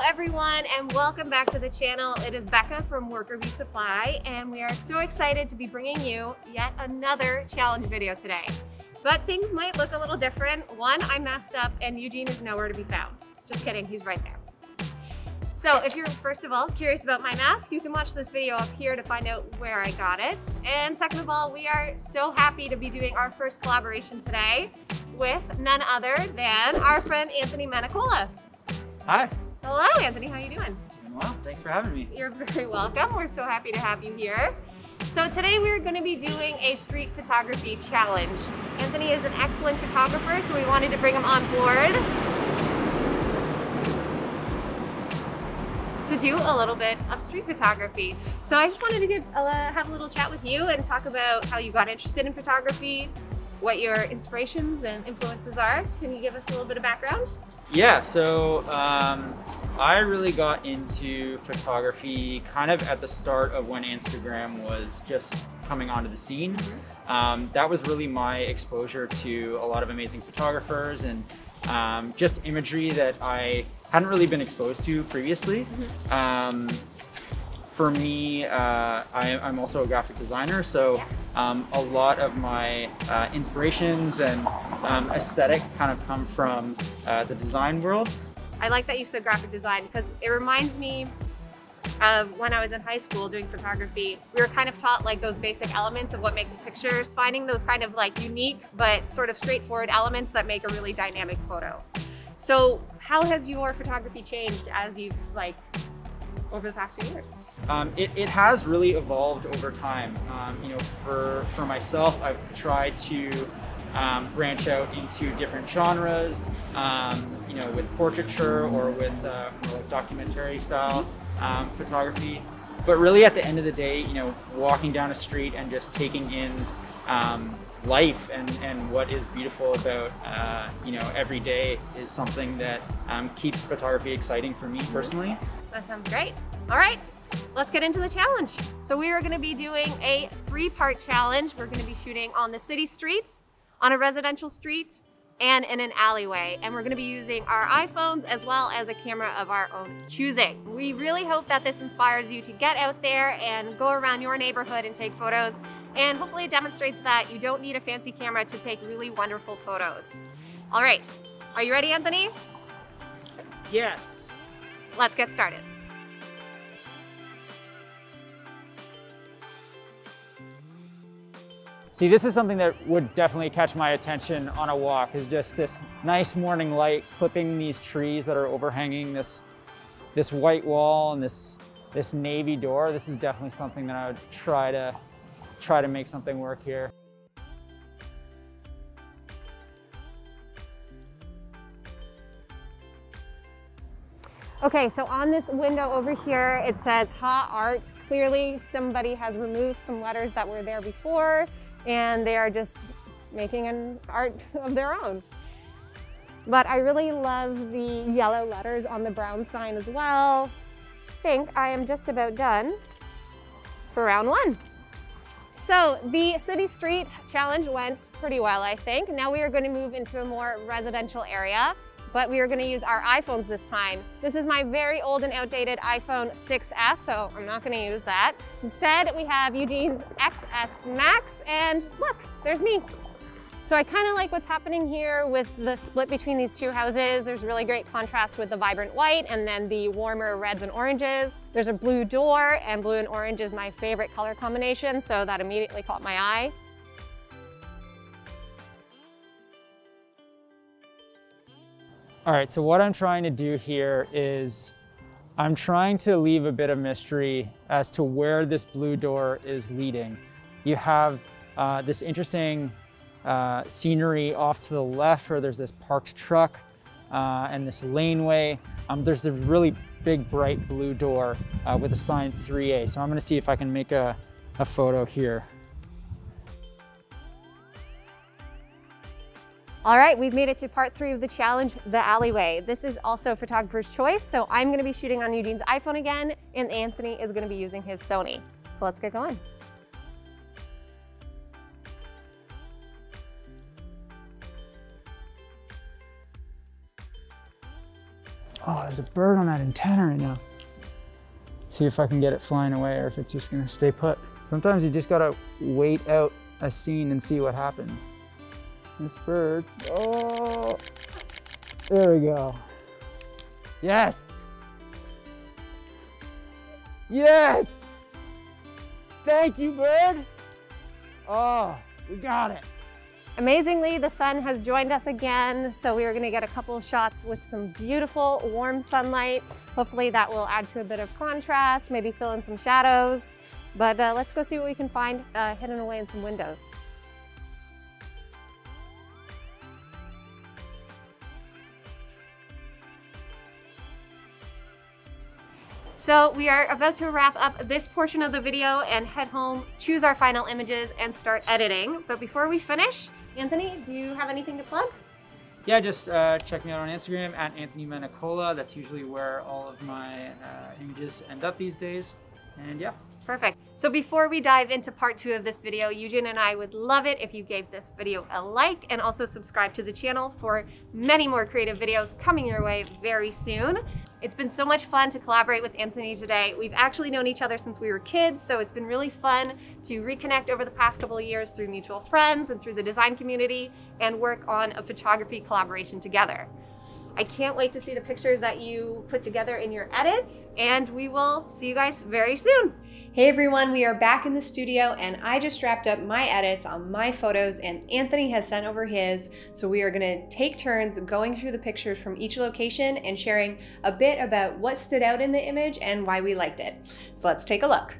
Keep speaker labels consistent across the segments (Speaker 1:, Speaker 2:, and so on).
Speaker 1: everyone, and welcome back to the channel. It is Becca from Worker Bee Supply, and we are so excited to be bringing you yet another challenge video today. But things might look a little different. One, I messed up and Eugene is nowhere to be found. Just kidding, he's right there. So if you're, first of all, curious about my mask, you can watch this video up here to find out where I got it. And second of all, we are so happy to be doing our first collaboration today with none other than our friend Anthony Manecola.
Speaker 2: Hi.
Speaker 1: Hello, Anthony. How are you doing?
Speaker 2: Doing well. Thanks for having me.
Speaker 1: You're very welcome. We're so happy to have you here. So today we're going to be doing a street photography challenge. Anthony is an excellent photographer, so we wanted to bring him on board to do a little bit of street photography. So I just wanted to have a little chat with you and talk about how you got interested in photography, what your inspirations and influences are. Can you give us a little bit of background?
Speaker 2: Yeah, so I really got into photography kind of at the start of when Instagram was just coming onto the scene. That was really my exposure to a lot of amazing photographers and just imagery that I hadn't really been exposed to previously. For me, I'm also a graphic designer, so a lot of my inspirations and aesthetic kind of come from the design world.
Speaker 1: I like that you said graphic design because it reminds me of when I was in high school doing photography. We were kind of taught like those basic elements of what makes pictures, finding those kind of like unique but sort of straightforward elements that make a really dynamic photo. So how has your photography changed as you've over the past few years?
Speaker 2: It has really evolved over time. You know, for myself, I've tried to branch out into different genres, you know, with portraiture or with more like documentary style photography. But really at the end of the day, you know, walking down a street and just taking in life and what is beautiful about, you know, every day is something that keeps photography exciting for me personally.
Speaker 1: That sounds great. All right. Let's get into the challenge. So we are going to be doing a 3-part challenge. We're going to be shooting on the city streets, on a residential street, and in an alleyway. And we're going to be using our iPhones as well as a camera of our own choosing. We really hope that this inspires you to get out there and go around your neighborhood and take photos. And hopefully it demonstrates that you don't need a fancy camera to take really wonderful photos. All right. Are you ready, Anthony?
Speaker 2: Yes.
Speaker 1: Let's get started.
Speaker 2: See, this is something that would definitely catch my attention on a walk, is just this nice morning light clipping these trees that are overhanging this white wall and this navy door. This is definitely something that I would try to make something work here.
Speaker 1: Okay, so on this window over here, it says Ha Art. Clearly somebody has removed some letters that were there before, and they are just making an art of their own. But I really love the yellow letters on the brown sign as well. I think I am just about done for round 1. So the city street challenge went pretty well, I think. Now we are going to move into a more residential area, but we are going to use our iPhones this time. This is my very old and outdated iPhone 6S, so I'm not going to use that. Instead, we have Eugene's XS Max, and look, there's me. So I kind of like what's happening here with the split between these two houses. There's really great contrast with the vibrant white and then the warmer reds and oranges. There's a blue door, and blue and orange is my favorite color combination, so that immediately caught my eye.
Speaker 2: All right, so what I'm trying to do here is I'm trying to leave a bit of mystery as to where this blue door is leading. You have this interesting scenery off to the left where there's this parked truck and this laneway. There's a really big bright blue door with a sign 3A. So I'm gonna see if I can make a photo here.
Speaker 1: All right, we've made it to part 3 of the challenge, the alleyway. This is also photographer's choice, so I'm gonna be shooting on Eugene's iPhone again, and Anthony is gonna be using his Sony. So let's get going.
Speaker 2: Oh, there's a bird on that antenna right now. See if I can get it flying away or if it's just gonna stay put. Sometimes you just gotta wait out a scene and see what happens. This bird, oh, there we go. Yes! Yes! Thank you, bird. Oh, we got it.
Speaker 1: Amazingly, the sun has joined us again, so we are gonna get a couple of shots with some beautiful warm sunlight. Hopefully that will add to a bit of contrast, maybe fill in some shadows. But let's go see what we can find hidden away in some windows. So we are about to wrap up this portion of the video and head home, choose our final images, and start editing. But before we finish, Anthony, do you have anything to plug?
Speaker 2: Yeah, just check me out on Instagram at Anthony Manecola. That's usually where all of my images end up these days. And yeah.
Speaker 1: Perfect. So before we dive into part 2 of this video, Eugene and I would love it if you gave this video a like and also subscribe to the channel for many more creative videos coming your way very soon. It's been so much fun to collaborate with Anthony today. We've actually known each other since we were kids, so it's been really fun to reconnect over the past couple of years through mutual friends and through the design community and work on a photography collaboration together. I can't wait to see the pictures that you put together in your edits, and we will see you guys very soon. Hey everyone, we are back in the studio and I just wrapped up my edits on my photos and Anthony has sent over his. So we are gonna take turns going through the pictures from each location and sharing a bit about what stood out in the image and why we liked it. So let's take a look.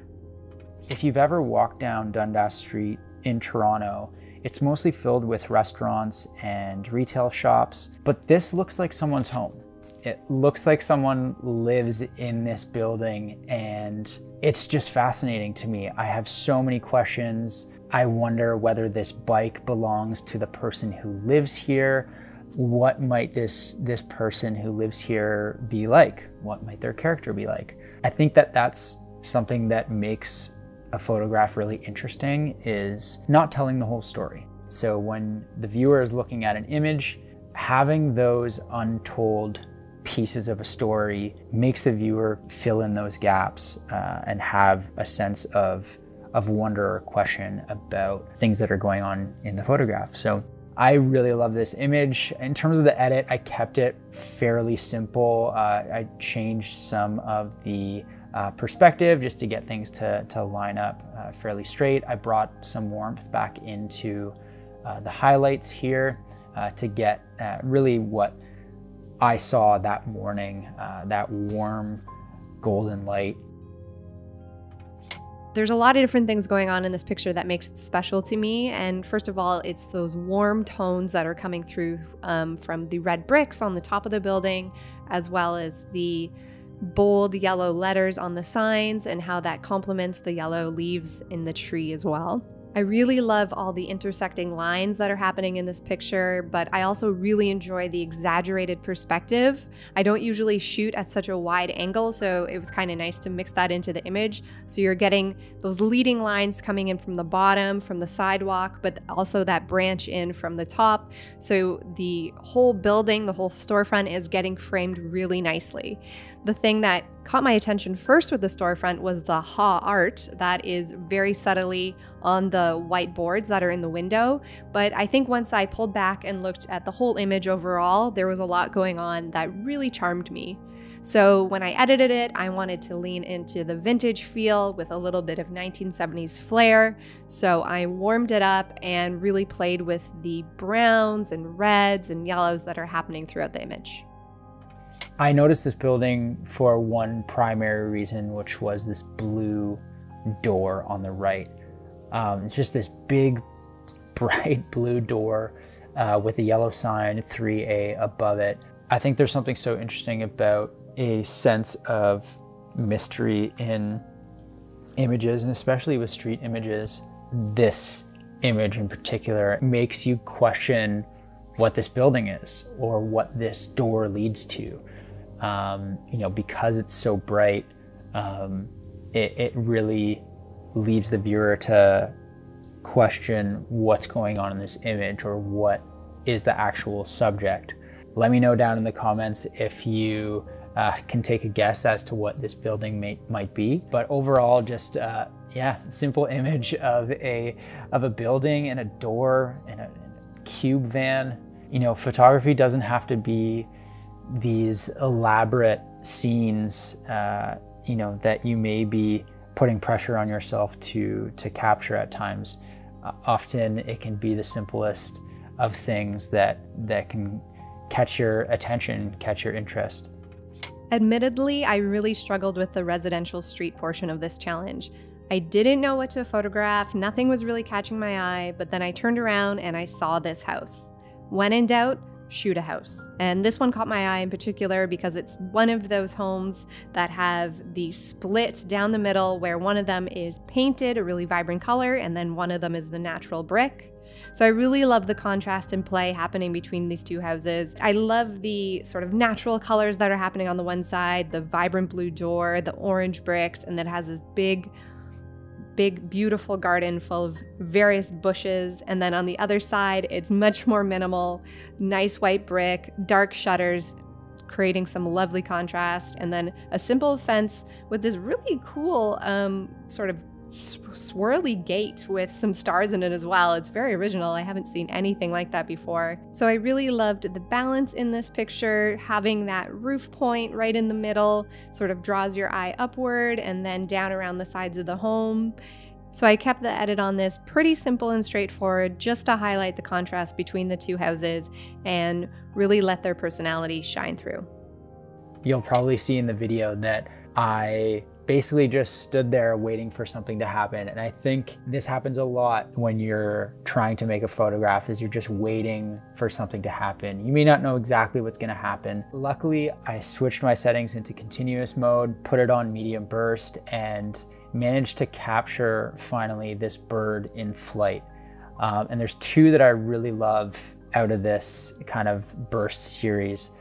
Speaker 2: If you've ever walked down Dundas Street in Toronto, it's mostly filled with restaurants and retail shops, but this looks like someone's home. It looks like someone lives in this building and it's just fascinating to me. I have so many questions. I wonder whether this bike belongs to the person who lives here. What might this person who lives here be like? What might their character be like? I think that that's something that makes a photograph really interesting, is not telling the whole story. So when the viewer is looking at an image, having those untold pieces of a story makes the viewer fill in those gaps and have a sense of wonder or question about things that are going on in the photograph. So I really love this image. In terms of the edit, I kept it fairly simple. I changed some of the perspective just to get things to line up fairly straight. I brought some warmth back into the highlights here to get really what I saw that morning, that warm golden light.
Speaker 1: There's a lot of different things going on in this picture that makes it special to me. And first of all, it's those warm tones that are coming through from the red bricks on the top of the building, as well as the bold yellow letters on the signs and how that complements the yellow leaves in the tree as well. I really love all the intersecting lines that are happening in this picture, but I also really enjoy the exaggerated perspective. I don't usually shoot at such a wide angle, so it was kind of nice to mix that into the image. So you're getting those leading lines coming in from the bottom, from the sidewalk, but also that branch in from the top. So the whole building, the whole storefront is getting framed really nicely. The thing that caught my attention first with the storefront was the Ha art that is very subtly on the white boards that are in the window. But I think once I pulled back and looked at the whole image overall, there was a lot going on that really charmed me. So when I edited it, I wanted to lean into the vintage feel with a little bit of 1970s flair. So I warmed it up and really played with the browns and reds and yellows that are happening throughout the image.
Speaker 2: I noticed this building for one primary reason, which was this blue door on the right. It's just this big, bright blue door with a yellow sign, 3A, above it. I think there's something so interesting about a sense of mystery in images, and especially with street images. This image in particular makes you question what this building is or what this door leads to. You know, because it's so bright, it really leaves the viewer to question what's going on in this image or what is the actual subject. Let me know down in the comments if you
Speaker 3: can take a guess as to what this building might be. But overall, just yeah, simple image of a building and a door and a cube van. You know, photography doesn't have to be these elaborate scenes, you know, that you may be putting pressure on yourself to capture at times. Often it can be the simplest of things that can catch your attention, catch your interest.
Speaker 1: Admittedly, I really struggled with the residential street portion of this challenge. I didn't know what to photograph, nothing was really catching my eye, but then I turned around and I saw this house. When in doubt, shoot a house. And this one caught my eye in particular because it's one of those homes that have the split down the middle where one of them is painted a really vibrant color and then one of them is the natural brick. So I really love the contrast and play happening between these two houses. I love the sort of natural colors that are happening on the one side, the vibrant blue door, the orange bricks, and then it has this big, beautiful garden full of various bushes. And then on the other side, it's much more minimal, nice white brick, dark shutters, creating some lovely contrast. And then a simple fence with this really cool sort of swirly gate with some stars in it as well. It's very original. I haven't seen anything like that before. So I really loved the balance in this picture. Having that roof point right in the middle sort of draws your eye upward and then down around the sides of the home. So I kept the edit on this pretty simple and straightforward, just to highlight the contrast between the two houses and really let their personality shine through.
Speaker 3: You'll probably see in the video that I basically just stood there waiting for something to happen. And I think this happens a lot when you're trying to make a photograph, is you're just waiting for something to happen. You may not know exactly what's gonna happen. Luckily, I switched my settings into continuous mode, put it on medium burst, and managed to capture finally this bird in flight. And there's two that I really love out of this kind of burst series.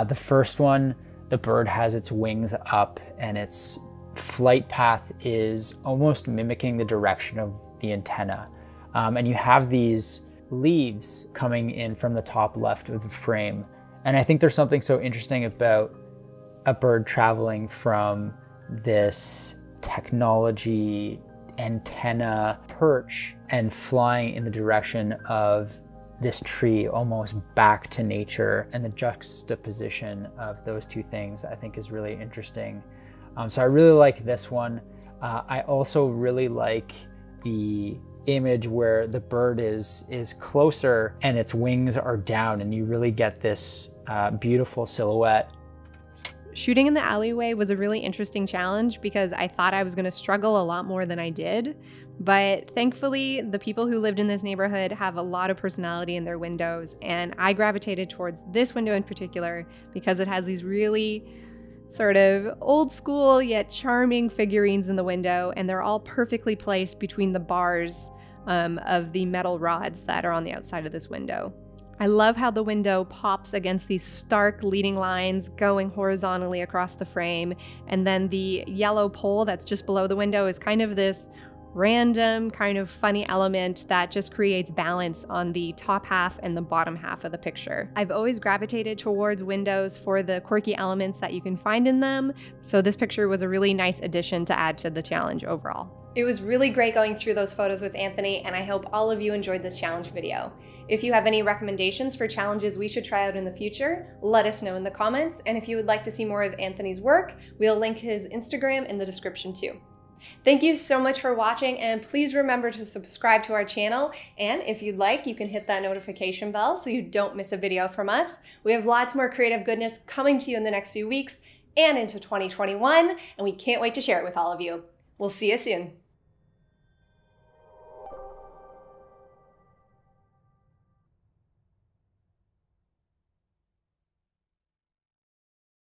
Speaker 3: The first one, the bird has its wings up and its flight path is almost mimicking the direction of the antenna. And you have these leaves coming in from the top left of the frame. And I think there's something so interesting about a bird traveling from this technology antenna perch and flying in the direction of this tree, almost back to nature. And the juxtaposition of those two things I think is really interesting. So I really like this one. I also really like the image where the bird is closer and its wings are down and you really get this beautiful silhouette.
Speaker 1: Shooting in the alleyway was a really interesting challenge because I thought I was going to struggle a lot more than I did. But thankfully, the people who lived in this neighborhood have a lot of personality in their windows, and I gravitated towards this window in particular because it has these really sort of old school yet charming figurines in the window, and they're all perfectly placed between the bars of the metal rods that are on the outside of this window. I love how the window pops against these stark leading lines going horizontally across the frame, and then the yellow pole that's just below the window is kind of this random kind of funny element that just creates balance on the top half and the bottom half of the picture. I've always gravitated towards windows for the quirky elements that you can find in them, so this picture was a really nice addition to add to the challenge overall. It was really great going through those photos with Anthony, and I hope all of you enjoyed this challenge video. If you have any recommendations for challenges we should try out in the future, let us know in the comments, and if you would like to see more of Anthony's work, we'll link his Instagram in the description too. Thank you so much for watching, and please remember to subscribe to our channel, and if you'd like, you can hit that notification bell so you don't miss a video from us. We have lots more creative goodness coming to you in the next few weeks and into 2021, and we can't wait to share it with all of you. We'll see you soon.